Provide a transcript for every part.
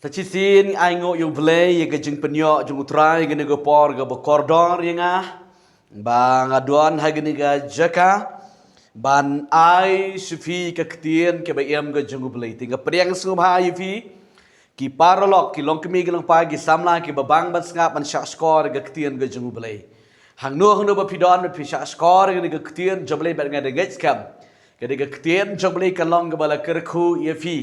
Tachisin ai ngo yu vlei ye ke jing penyo jung utrai gene go por go kordor yenga ba ngaduan ha gene ga jaka ban ai sufi ke ktien ke ba em go jung vlei tinga priang sum ha yifi ki parolok ki long kemi gelang pa ki samla ki ba bang ban snga ban sha skor ge ktien go jung vlei hang no ba pidon ba sha skor gene ge ktien joblei ba ngade ge skam ke ge ktien joblei kan long ge bala kerku yifi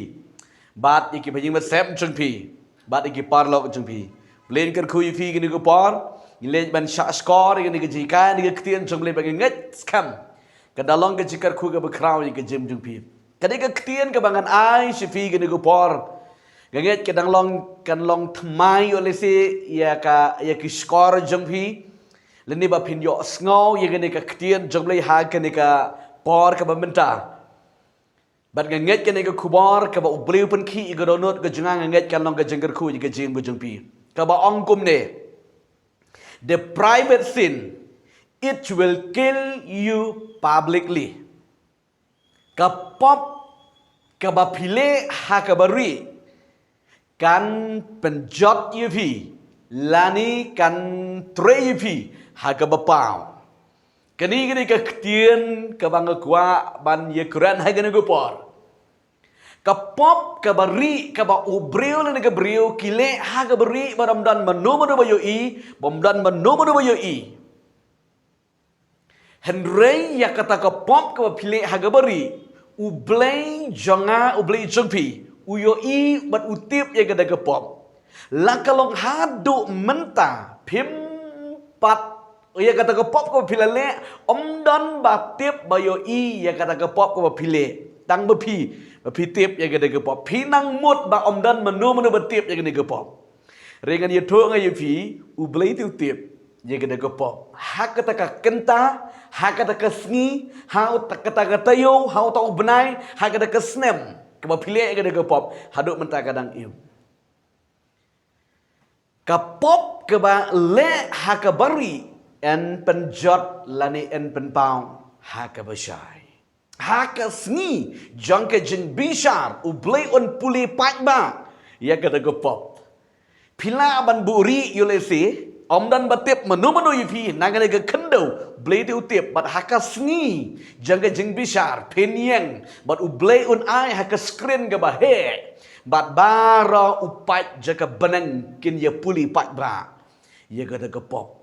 Bat iki bajing bat sem chung pi, bat iki parlok chung pi. Len ker kui fi gini go par, len ban sha skor gini ge jika ni ge ktien chung le bagi nget skam. Kadalong ge jikar ku ge bakraw ge jim chung pi. Kadi ge ktien ke bangan ai si fi gini go par. Ge nget ke dang long kan long thmai ole se ya ki skor chung pi. Leni ba pin yo sngo ye gini ke ktien chung le ha ke ni ka par ke ba menta. Bat nganget kan ega kubar ka ba ubriu pen ki ega donot ga junga nganget kan long ga jengger ku ga jeng bu jeng pi ka ba ongkum ne the private sin it will kill you publicly ka pop ka ba pile ha ka bari kan penjot yu pi lani kan tre yu pi ha ka ba pau kani gini ka ktien ka bang kwa ban ye kuran ha gani go por ka pop ka bari ka ba ubreu le ka breu kile ha ka bari baram dan manu ba yo i bom dan manu ba yo i henrei ya kata ka pop ka ba pile ha ka bari ublei jonga ublei jongpi uyo i bat utip ya ka pop la kalong hadu menta phim pat ya kata ke pop ko pilale om don ba tip ba yo i ya kata ke pop ko ba pile tang ba pi tip ya kata ke pop pi nang mut ba om don menu ba tip ya kata ke pop rengan ye tho ngai pi u blai tu tip ya kata ke pop ha kata ka kenta ha kata ka sngi ha kata ka tayo ha ta benai ha kata ka snem ke ba pile ya kata ke pop haduk menta kadang iu ka pop ke ba le ha ka bari en penjot lani en penpau haka bashai haka sngi jangke jeng bishar ublei on puli patba ya kata gopop pila ban buri yulesi omdan batip menu yipi nangane ke kendo blei tu tip bat haka sngi jangke jeng bishar penyeng bat ublei on ai haka screen ke bahe bat bara upat jaka benang kin ya puli patba ya kata gopop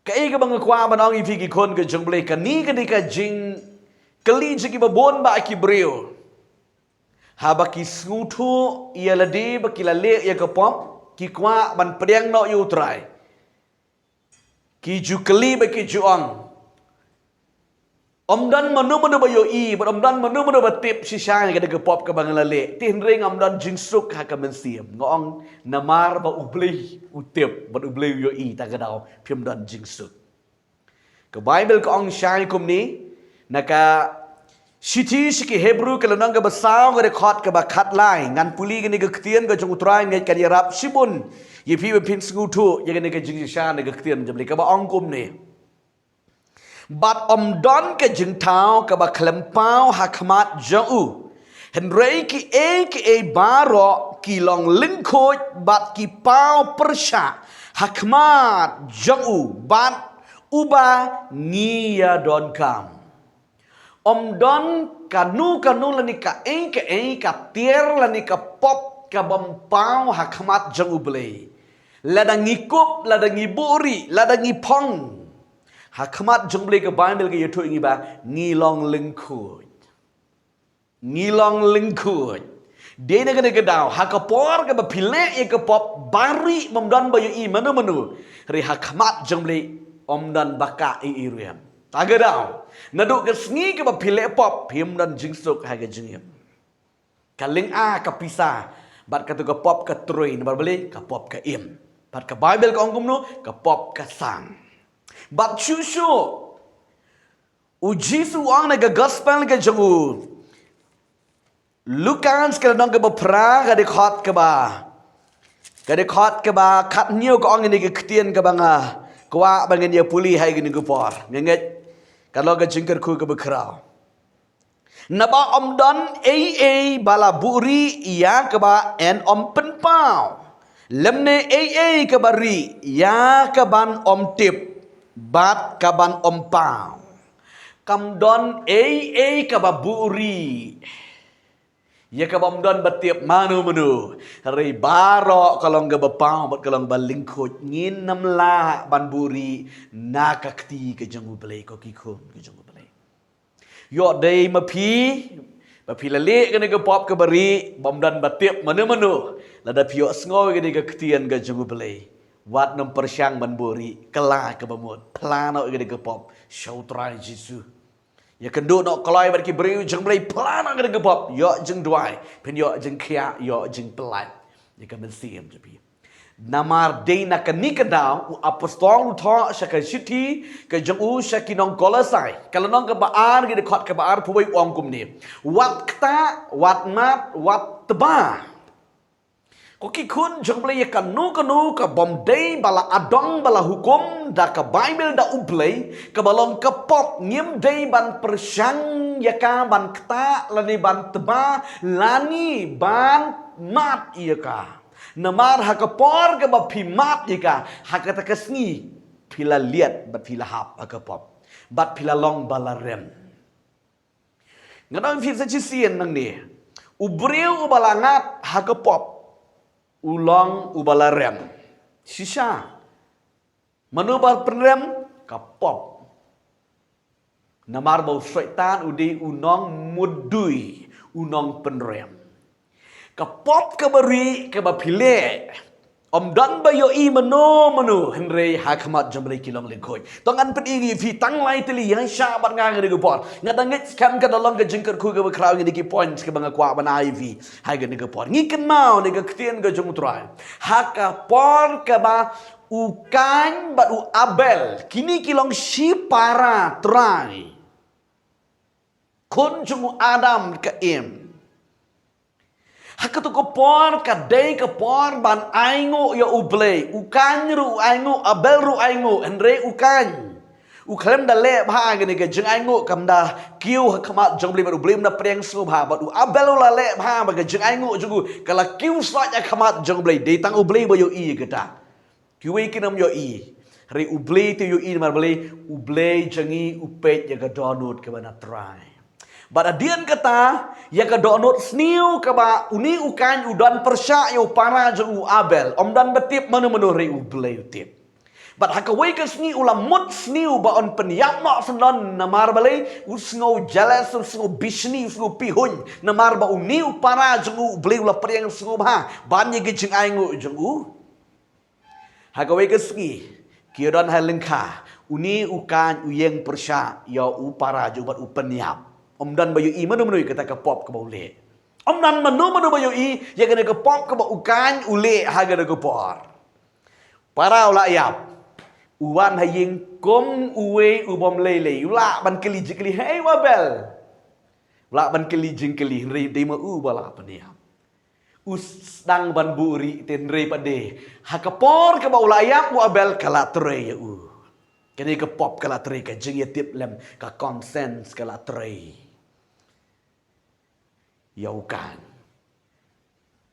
kai ka bang kwa banong ifi ki kon ka jungle ka ni ka di ka jing kali jiki babon ba ki breo ha ba ki snutu ia ladi ba ki lale ya ka pop ki kwa ban priang no yu trai ki ju kali ba ki ju ong dan manu ba yo i ba dan manu ba tip si sha ka ka pop ka bang lale tin ring dan jing suk ha ka men siam ngong namar ba ublei utip ba ublei yo i ta ka daw phim dan jing suk ke bible ka ong shai kum ni naka siti ki hebrew ka lanang ka basaw ka record ka ba khat lai ngan puli ka ni ka ktien ka jung utrai ngai ka yarap sibun ye phi phin sgu thu ye ka ni ka jing sha ni ka ktien jam le ka ba ong kum ni bat don ke jing tau ka ba klempau hakmat jau henrei ki e baro ki long lingkoj bat ki pau persha hakmat jau bat uba ngia don kam don kanu lani ka ka tier lani ka pop ka bampau hakmat jau blei ladang ngikup ladang ngiburi ladang ngipong hakmat jumble ke bible ke yetu ingi ba ngilong lingkut de ne ke daw hakapor ke ba pile ye ke pop bari memdan bayu i manu ri hakmat jumble omdan baka i iruam taga daw naduk ke sngi ke ba pile pop pim dan jingsuk ha ke jingim kaling a kapisa bat katu ke pop ke truin barbeli ke pop ke im bat ke bible ke ongkum no ke pop ke sang But chusu uji suang na gospel ke jangu Lucas ke nong ke bapra ke dekat ke ba kat niu ke ong ni ke ktien ke banga kwa bangen ye puli hai ke ni ke por nget kalau ke jingker ku ke bekrau Naba om don a bala buri ya ke ba en om pen pau. Lemne a ke bari ya ke ban om tip bat ke ban om pau. Kam don a ke ba buri. Ya ke bom don betiap manu hari baro kalong ga bapau bat kalong balingkot ngin namla ban buri nakakti ke jangu belai ko kikun ke jangu belai. Yo day mapi lalik kena ke pop ke beri bom don betiap manu lada pio sngoi kena ke ketian ke jangu belai. Wat nam persyang ban buri kelah ke bamut plano kena ke pop syautrai jisu. Ya kenduk nak kelai bagi beri jeng belai pelan nak kena gebab. Ya jeng duai. Pen ya jeng kia, ya jeng pelat. Ya kan mensiam tapi. Namar day nak ni kedau apostol utha syaka siti ke jeng u syakinong kolosai. Kalau nong ke baar ke dekat ke baar puai uang kum ni. Wat kta, wat mat, wat teba. Koki kun jeng belai kanu ke bom day bala adong bala hukum da ke Bible da ublay ke balong ke pop ngim day ban persyang ya ka ban kta lani ban teba lani ban mat ya ka. Namar ha ke por ke ba mat ya ka ha ke ta kesni pila liat bat pila hap ha ke pop bat pila long bala rem. Ngadang fit sa chisien nang ni. Ubriu ubalangat ha ke pop ulang ubala rem. Sisa. Manubal penrem kapop. Namar bau syaitan udi unong mudui unong penrem. Kapop kabari kabapile. Om dan bayo i manu henry hakamat jambri kilong lekoi. Tongan pedigi fi tang lai tili yang syabat ngang de gepor. Ngadangit skam ka dalong ke jengker ku ke kraw ngi diki points ke banga kwa bana iv. Hai ge de gepor. Ngi ken mau ne ge ktien ge jong trai. Haka por ke ba ukan bat u abel. Kini kilong si para trai. Kun jong Adam ke im. Haka tu kopor kadai kopor ban aingo ya ublay ukan ru aingo abel ru aingo andre ukan uklem da le bha gani ke jeng aingo kam da kiu hakmat jong bli baru blim na preng su bha ba du abel la le bha ba ke jeng aingo jugu kala kiu sa ya khamat jong bli de tang ublay ba yo i geta kiu i kinam yo i re ublay tu yo i mar bli ublay jengi upet ya ga donut ke bana try. Pada dian kata yang ke donut sniu ke ba uni ukan udan persya yo para jeng u abel om dan betip manu re u blay tip. But hakawai ke sni ulam mut sniu ba on penyap mak senon namar balai usngo jelas usngo bisni usngo pihun namar ba uni u para jeng u blay ulah periang usngo ba ban ye jeng aingu jeng u. Hakawai ke sni kiodon halengka uni ukan uyeng persya yo u para jeng bat u penyap. Om dan bayu i manu kata ke pop ke bau le. Om dan manu bayu i ya kena ke pop ke bau ukan ule haga ke por. Para ula yap. Uwan haying kom uwe ubom lele. Ula ban keli jikli hey wabel. Ula ban keli jingkeli re dema u bala paniam. Usdang ban buri ten re pade. Ha ke por ke bau ula yap wabel kala tre ya u. Kena ke pop kala tre ke jing ya tip lem ka consens kala tre. Yaukan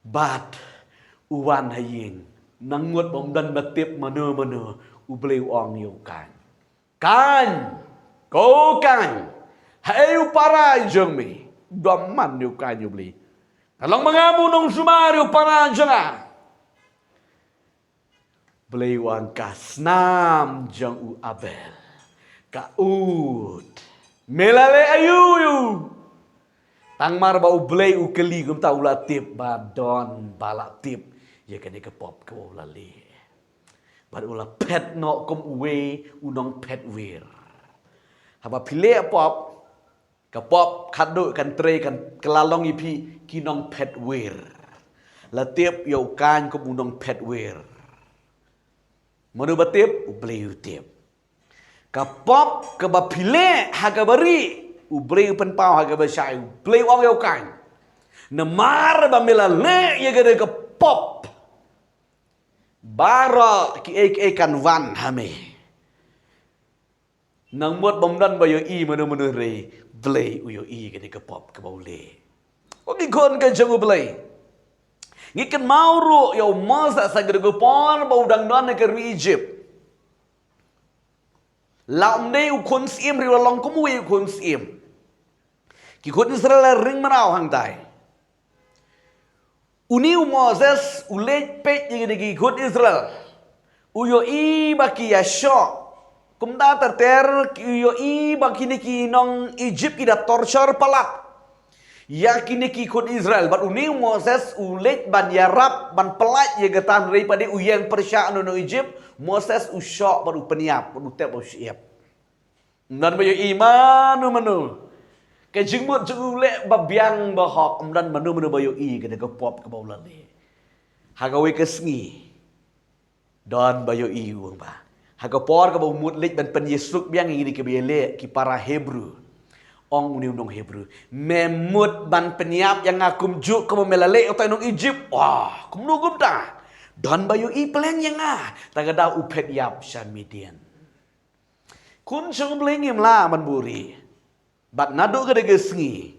bat uwan haying nangut bom dan batip manu ubleu ong yaukan kan ko kan hayu para jengmi doman yaukan yubli kalong mengamu nong sumario para jenga bleu ong kasnam jeng u abel ka ud melale ayu tang mar ba ublay ukeli gum ta ula tip ba don balak tip ya kene ke pop ke ula le ba ula pet no kum uwe unong pet wir haba pile pop ke pop kadu kan tre kan kelalong ipi kinong pet wir la tip yo kan kum unong pet wir manu ba tip ublay tip ke pop ke ba pile haga bari ubreu pen pau haga besai play wang yo kan namar ba mela le ye gede ke pop bara ki ek kan van hame nang muat bomdan ba yo i manu re blay uyo i gani ka pop ka baule ko gi kon ka jangu blay ngikan mauro yo masa sa gadu pon ba udang don ka Egypt laum dei u kon sim ri long ko mu u kon sim ki kon Israel ring marau hang dai uniu Moses ulet pet gi kon Israel uyo i baki ya shock kumda terter yo i bakini ki nong Egypt ki da torture palak ya kini ki kon Israel but uni Moses ulet ban yarap ban pelat ye gatan daripada uyang Persya no Egypt Moses usok baru peniap baru tep siap dan bayo iman manu ke jingmut jule babiang bahok dan manu bayo i ke de pop ke baulan ni hagawe kesngi dan bayo i wong ba hagapor ka bau mut lek ban pen Yesuk biang ini ke bele ki para Hebrew ong uni undong Hebrew memut ban peniap yang akum juk ke melalek otai nong Egypt wah kum nugum ta dan bayu i peleng yang tagada upet yap shan Midian kun chung blengim la man buri bat nadu ke de gesngi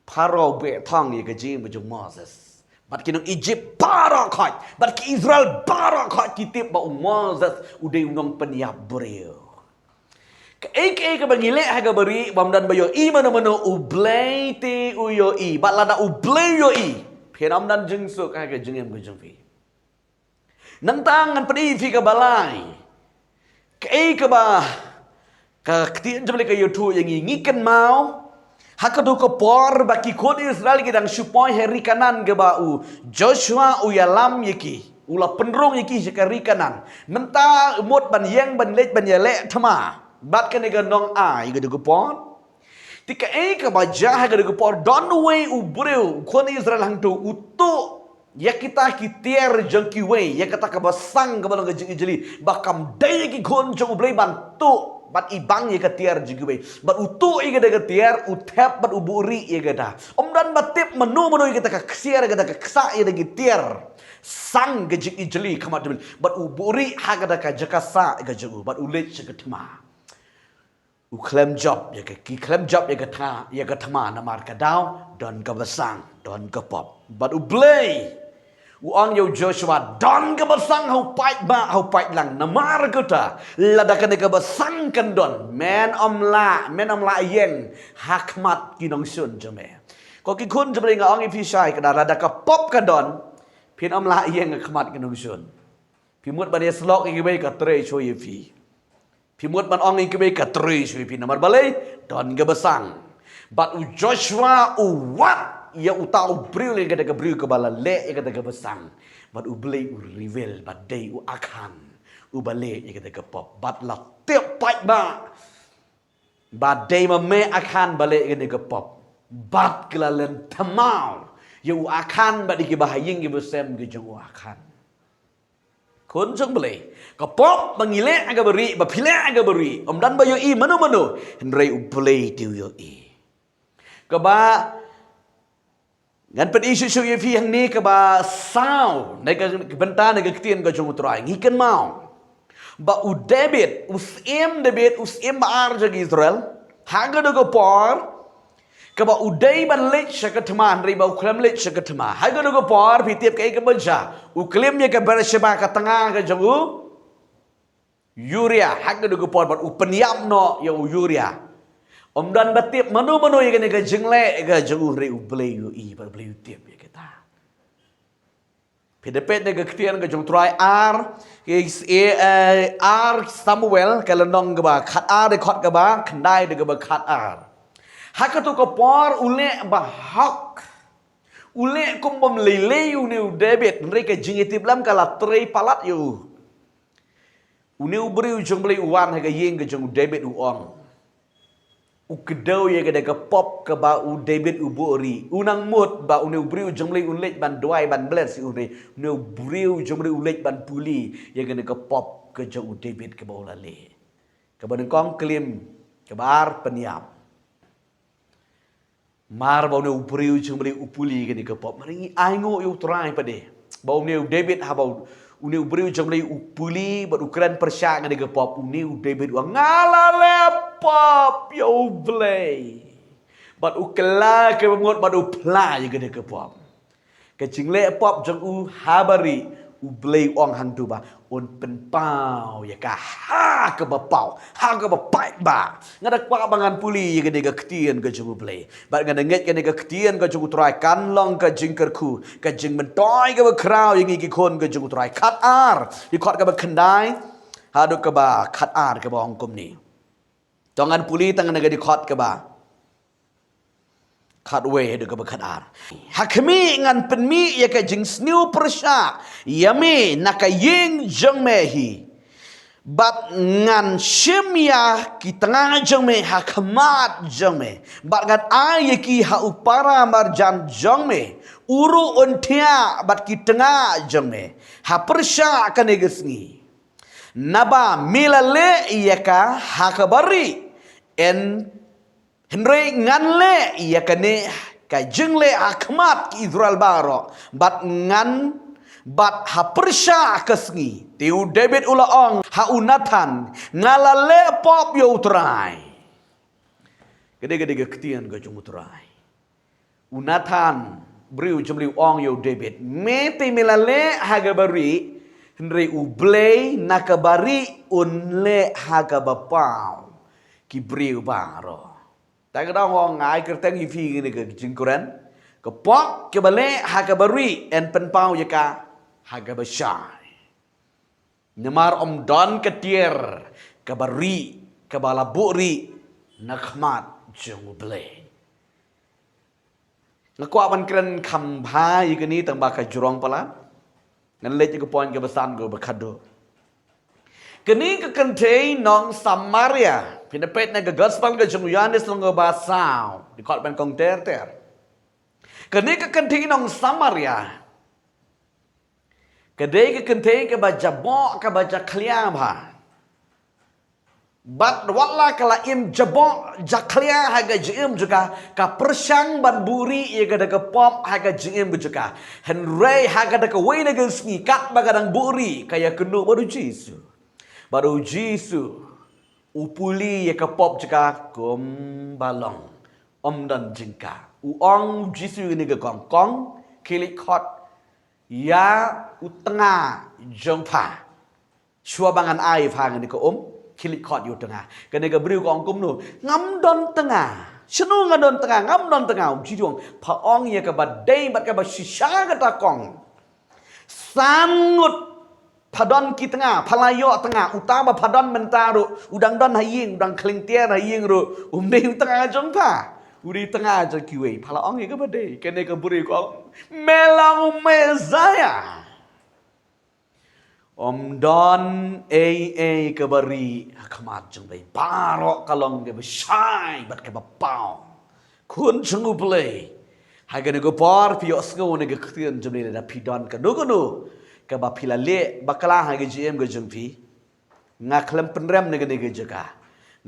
paro be thang ye ke jing bujung Moses bat kinong Egypt barakot bat ki Israel barakot kitip ba Moses udai undong peniap beriu ke ke bangile haga beri bamdan bayo i mano ublay te uyo i bat lada ublay yo i phenam dan jengsuk haga jengem gujung fi nantang ngan pedi fi ka balai ke ba ka ktien jable ka youtube yang ngiken mau hakadu ko por baki kon Israel gidang supoi heri kanan ke bau Joshua uyalam yiki ula penrong yiki sekari kanan nenta mut ban yang ban lek ban yale thama bat kan ga nong ai ga de por tika ka baja ga de por don way ubreu kon Israel hang tu utu ya kita kitier jengki way ya kata ka basang ka balong ga jeli bakam dai ki kon jong ublei ban tu bat ibang ye ketiar jigwe bat utu ye gada ketiar utep bat uburi ye gada dan batip menu ye gada kaksiar gada kaksa ye gada ketiar sang gajik ijeli kamat debil bat uburi ha gada ka jakasa gajagu bat ulet segetma u claim job ye ki claim job ye gata namar kadau don ka basang don ka pop bat ublei uang yo Joshua don ke basang hau pait lang namar kota ladakan ke basang kan don men om la yeng hakmat kinong sun jame ko ki kun jame nga ong ifisai kada lada ka pop ka don pin om la yeng hakmat kinong sun pimut ban slok ki be ka tre choi fi pimut ban ong ki be ka tre choi fi namar balai don ke basang but u Joshua u what ya utau bril yang kata bril ke bala le yang kata besang bat u beli u reveal bat day u akan u bale yang kata pop bat la tiap pai ba bat day me akan bale yang kata pop bat kelalen tamau ya u akan bat di bahaying ke besem ke jong u akan kun jong beli ke pop mangile aga beri ba pile aga beri dan bayo i manu henry u beli tu yo i ke ba ngan ped isu ye fi hang ni ka ba sao nai ka benta nai ka ktien ka jong utrai ngiken mau ba u David ba ar jag Israel haga do ko por ka ba u dei ban lech ka thman ri ba u klem lech ka thma haga do ko por pi tiep ka banja u klem ye ka bersheba ka tanga ka jong Uria haga do ko por ba u peniam no ya u Uria dan batip manu ye kene ka jengle ka jauh re ublei yu i bar blei tiap ya kita pedepet ne ka ktian ka jong try ar Samuel ka lenong ka ba khat ar de khot ka ba khandai de ka ba khat ar hakatu ka por ule ba hak ule kum bom lele yu ne David re ka jingitip lam kala tre palat yu une ubri jong blei uwan ha ka yeng ka jong David uong ukedau ye gada ka pop ka ba u David u bori unang mut ba une ubriu jomle unlej ban doai ban bless une ne ubriu jomle ulej ban puli ye gada ka pop ka jo u David ka ba ulale ka ba kong klim ka bar peniam mar ba une ubriu jomle upuli gada ka pop maringi aingo yu trai pa de ba une David ha ba une ubriu jomle upuli ba ukran persya gada ka pop une David u ngalale pop yo blay. Bat u kela ke bemut bat u pla ye gede ke pop. Ke jingle pop jong u habari u blay ong hang tu ba un pen pau ya ka ha ke ba pau ha ke ba pai ba ngada kwa bangan puli ye gede ke ketien ke jong u blay. Bat ngada nget ke ke ketien ke jong u trai kan long ke jingker ku ke jing mentoi ke ba krau ye ngi kon ke jong u trai kat ar di khot ke ba kendai hadu ke ba kat ar ke ba hongkom ni. Tangan puli tangan negara di khot ke ba kat we hadu ke ba kat ar. Hakmi ngan penmi ya ke jing sniu persya yami naka ying jeng mehi. Bat ngan shimya ki tengah jeng me hakmat jeng me. Bat ngan ay ki ha upara marjan jeng me. Uru untia bat ki tengah jeng me. Ha persya akan negesni. Naba milale iyaka hakabari en Henry nganle iyakane ka jingle akmat ki Israel baro bat ngan bat hapersha kesngi tiu David ulaong ha unatan ngalale pop yo utrai gede-gede ketian ga jung utrai unatan briu jumliu ong yo David mete milale hagabari Henry ublay nakabari unle hagabapau kibriu baro. Tak kena orang ngai kerteng hifi ni ke jingkuran. Kepok ke balik hagabari en penpau jeka hagabashai. Nemar om don ketier kabari kabalaburi nakmat jung ublay. Ngakwa ban keren kambha yikani tang baka jurong pala. Ngan lej ke poin ke besan go bekado. Kini ke kentei nong Samaria. Pinapet na ke gospel ke jung Yohanes nong basau. Di kot ban kong ter. Kini ke kentei nong Samaria. Kedai ke kentei ke baca bok ke baca kliam ha. Bat wala kala im jabok jaklia haga jim juga ka persang ban buri ye gada ke pop haga jim juga Henry haga da ke wena ke sni kat bagadang buri kaya kenu baru Jisu upuli ye ke pop juga kum balong om dan jingka uong Jisu ini ke kongkong kilik khot ya utengah jongpa shua bangan ai phang ni ke kilik khot yu tengah kene ke briu kong kum nu ngam don tengah senu ngadon tengah ngam don tengah jidong pha ong ye ke badai bat ke ba shisha ke ta kong sangut padon ki tengah palayo tengah utama padon mentaru udang don haying udang klingtier haying ru umdei tengah jongpa uri tengah je kiwe pala ong ye ke badai kene ke briu kong melang mezaya Om don kebari kamat jeng bay barok kalong ke besai bat ke bapau kun chengu play haga ne go par pio sko ne ge khtian jeng ne da pidon ke no ke ba pila le bakala haga gm ge jeng pi ngaklem penrem ne ge jeka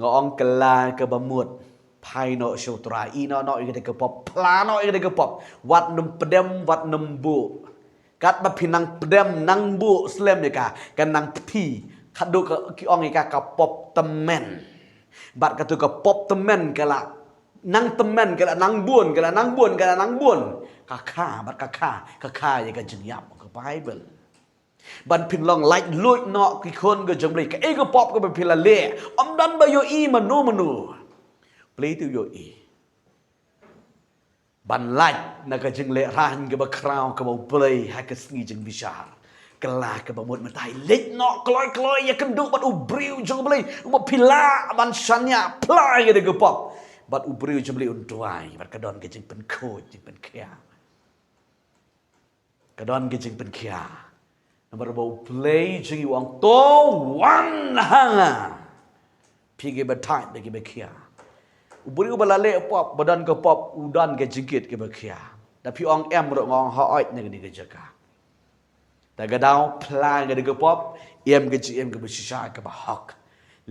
ngong kala ke bamut pai no shotra i no ge ke pop plano ge ke pop wat num pedem wat num bu kat ba pinang pedem nang bu slem ni ka kan nang pi khadu ka ki ong ka pop temen bat ka tu ka pop temen kala nang temen kala nang buon kala nang buon kala nang buon ka kha bat ka kha ye ka jing yap ka bible ban pin long like lut no ki khon ga jong le ka e ka pop ka ba pila le om dan ba yo i manu play tu yo i ban lạch na ka jing le ran ke ba krau ke ba play ha ke sngi jing bishar kala ke ba mot matai lech no kloi ya kenduk bat ubriu jong play ba pila ban shanya play de ke pop bat ubriu jong play untuai bat kadon ke jing pen ko jing pen kya kadon ke jing pen kya nomor ba play jing wang to wan hanga pigi ba time de ke ba kya uburi ubalale pop badan ke pop udan ke jingkit ke bakia tapi ong em ro ngong hoit ne ni ke jaka ta gadau plan ke pop em ke gm ke besisha ke ba hok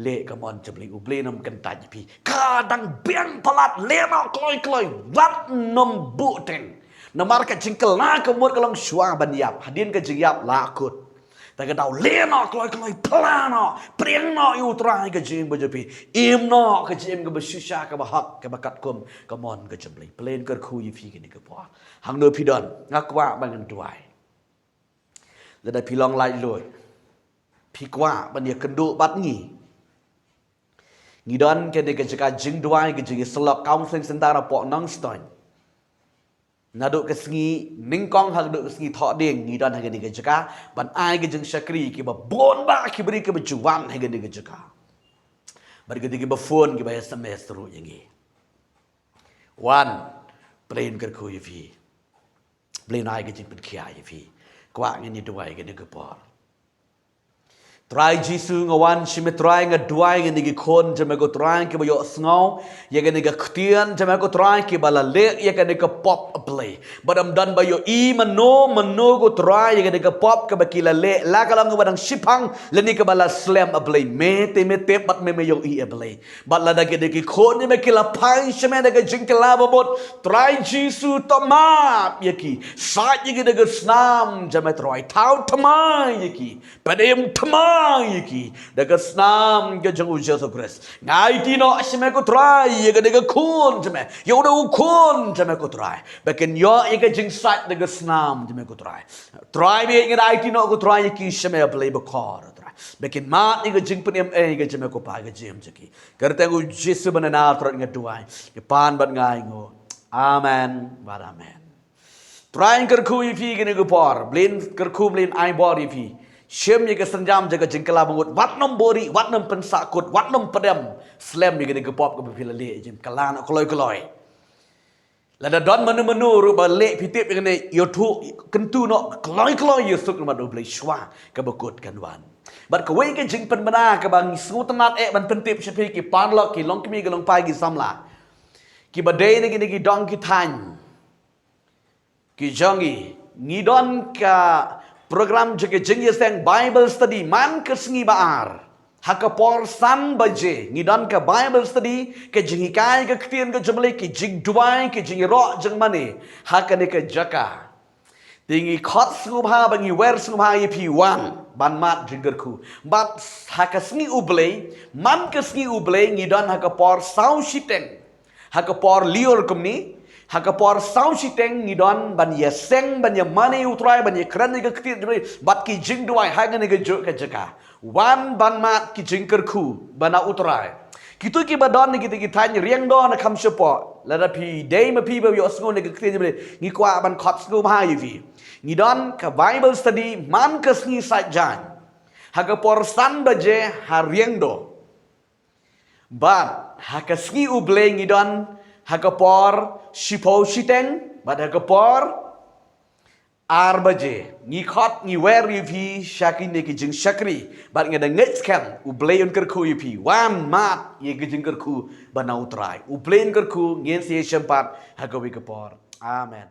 le ke mon jabli ubli nom kan ta pi kadang biang palat le no kloi wat nom buteng namar ke jingkel na ke mut kalong shua ban yap hadin ke jingyap la kut แต่ก็ดาวเลี้ยนอกลอยพลานอเปรียงนออยู่ตรายก็จิมบจะพีอิมนอก็จิมก็บชิชาก็บหักก็บกัดกุมก็มอนก็จำเลยเพลนก็คุยฟีกันนี่ก็พอหังโดยพี่ดอนงักว่าบังกันด้วยแล้วได้พี่ลองไล่เลยพี่กว่าบันเดียกันดูบัดงี้ดอนแกเด็กก็จะการจิงด้วยก็จิงสลับkaum sing sentara pok nang ston naduk ke sengi ningkong hak duk ke sengi thok ding ngidon hak ni ke jaka ban ai ke jeng syakri ke ba bon ba ke beri ke berjuang hak ni ke jaka bar ke dige ba phone ke ba sms terus yang ni one plain ke khu yifi plain ai ke jeng pen khia yifi kwa ngani duai ke ni ke por try jisu ngawan shime try ngaduai ngani ke kon jame ko try ke ba yo sngaw ye ke ni ke khtian jame ko try ke bala le ye ke ni ke pop play badam dan ba yo I mano ko try ye ke ni ke pop ke ba kila le la kalang ke badang shipang le ni ke bala slam play me te bat me yo I play bat la da ke ni ke kon ni me kila pai shime da ke jing ke la bot try jisu tama ye ki sa ye ke ni ke snam jame try tau tama ye ki padem tama yiki daga snam ke jangu Jesus Christ ngai ti no asme ko try ye ga daga kun jame yo da kun jame ko try baken yo ye ga jing sat daga snam jame ko try be ye ga ti no ko try yiki shame play ba kor try baken ma ye ga jing penem ga jame ko pa ga jem jaki karte ko Jesus banana trat nga duai ke pan bat ngai ngo amen wa amen try ker khu yifi ga ne ko por blin ker khu blin ai bor yifi Syem ye ke senjam jaga jengkala bangut wat nom bori wat nom pensakut wat nom pedam slam ye ke gepop ke pilale jem kala nak koloi lada don menu ru ba le pitip ye ne yo thu kentu no koloi ye suk ma do blai shwa ke bekut kan wan bat ke we ke jeng pen bana ke bang su tenat ban pentip sepi ki pan lo ki long kemi ke long pai ki samla ki badai ne ki dong ki tan ki jongi ngidon ka program juga jengi seng Bible study man ke sengi baar hakapor san baje ngidon ke Bible study ke jengi kai ke ktian ke jemle ke jing duai ke jengi ro jeng mane hakane ke jaka tingi khot sngubha bangi wer sngubha ep1 ban mat jingerku bat hakasngi uble man ke sengi uble ngidon hakapor sau shiteng hakapor lior kumni hakapor sau siteng ngidon ban ye seng ban ye mane utrai ban ye kran ke ktir bat ki jing duai haga ne ke jo ke jaka wan ban mat ki jing kerku bana utrai kitu ki badon ne ki tanya riang don na kam sepo la da pi dei ma pi ba yo sngo ne ke ktir ngi kwa ban khot sngo ma yivi ngidon ka Bible study man ke sngi sajan hakapor san baje ha riang do bat hakasngi uble ngidon hakapor shipau shiteng bad hakapor arbaje ngi khot ngi wer yipi shakin ne ki jing shakri bad ngada ngets kam ubleon kerku yipi wan mat ye ki jing kerku banau trai ubleon kerku ngien se sempat hakawi kapor amen